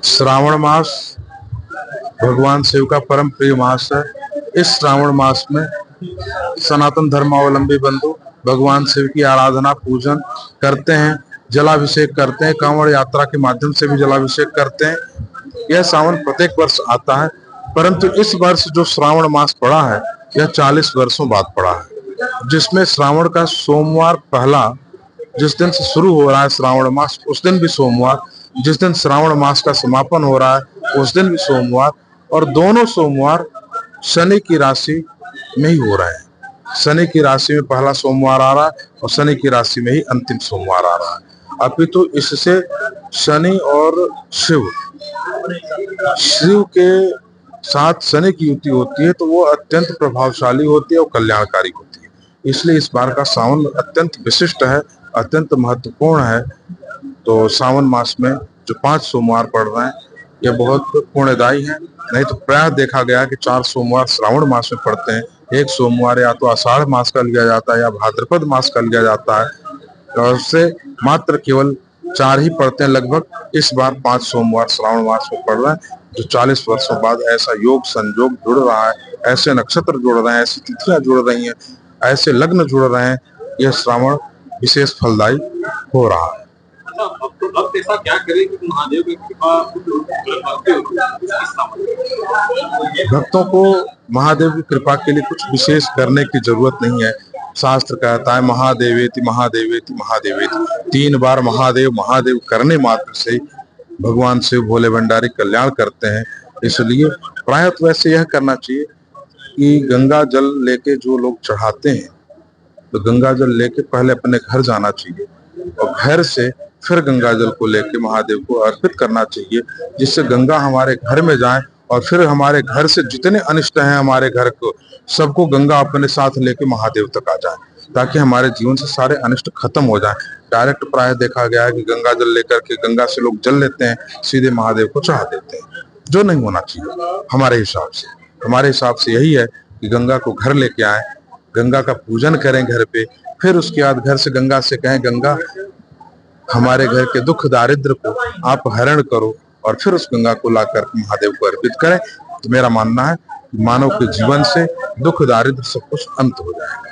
श्रावण मास भगवान शिव का परम प्रिय मास है। इस श्रावण मास में सनातन धर्मावलंबी बंधु भगवान शिव की आराधना पूजन करते हैं, जलाभिषेक करते हैं, कांवड़ यात्रा के माध्यम से भी जलाभिषेक करते हैं। यह सावन प्रत्येक वर्ष आता है, परंतु इस वर्ष जो श्रावण मास पड़ा है यह 40 वर्षों बाद पड़ा है, जिसमें श्रावण का सोमवार पहला, जिस दिन से शुरू हो रहा है श्रावण मास उस दिन भी सोमवार, जिस दिन श्रावण मास का समापन हो रहा है उस दिन भी सोमवार, और दोनों सोमवार शनि की राशि में ही हो रहे हैं। शनि की राशि में पहला सोमवार आ रहा है और शनि की राशि में ही अंतिम सोमवार आ रहा है। अपितु इससे शनि और शिव के साथ शनि की युति होती है तो वो अत्यंत प्रभावशाली होती है और कल्याणकारी होती है। इसलिए इस बार का सावन अत्यंत विशिष्ट है, अत्यंत महत्वपूर्ण है। तो सावन मास में जो 5 सोमवार पड़ रहे हैं ये बहुत पुण्यदायी है। नहीं तो प्रायः देखा गया कि 4 सोमवार श्रावण मास में पड़ते हैं, एक सोमवार या तो आषाढ़ मास का लिया जाता है या भाद्रपद मास का लिया जाता है, और उससे मात्र केवल 4 ही पड़ते हैं लगभग। इस बार 5 सोमवार श्रावण मास में पड़ रहे हैं, जो 40 वर्षों बाद ऐसा योग संयोग जुड़ रहा है, ऐसे नक्षत्र जुड़ रहे हैं, ऐसी तिथियां जुड़ रही हैं, ऐसे लग्न जुड़ रहे हैं, यह श्रावण विशेष फलदायी हो रहा है। अब ऐसा क्या करें कि महादेव की कृपा भक्तों को महादेव की कृपा के लिए कुछ विशेष करने की जरूरत नहीं है। शास्त्र कहता है महादेवेति महादेवेति महादेवेति, 3 बार महादेव महादेव करने मात्र से भगवान शिव भोले भंडारी कल्याण करते हैं। इसलिए प्रायः तो वैसे यह करना चाहिए कि गंगा जल लेके जो लोग चढ़ाते हैं तो गंगा जल लेके पहले अपने घर जाना चाहिए और घर से फिर गंगा जल को लेके महादेव को अर्पित करना चाहिए, जिससे गंगा हमारे घर में जाए और फिर हमारे घर से जितने अनिष्ट हैं हमारे घर को सबको गंगा अपने साथ लेके महादेव तक आ जाए, ताकि हमारे जीवन से सारे अनिष्ट खत्म हो जाएं। डायरेक्ट प्रायः देखा गया है कि गंगा जल लेकर के गंगा से लोग जल लेते हैं, सीधे महादेव को चढ़ा देते हैं, जो नहीं होना चाहिए। हमारे हिसाब से यही है कि गंगा को घर लेके आए, गंगा का पूजन करें घर पे, फिर उसके बाद घर से गंगा से कहें गंगा हमारे घर के दुख दारिद्र को आप हरण करो, और फिर उस गंगा को लाकर महादेव को अर्पित करें। तो मेरा मानना है कि मानव के जीवन से दुख दारिद्र सब कुछ अंत हो जाएगा।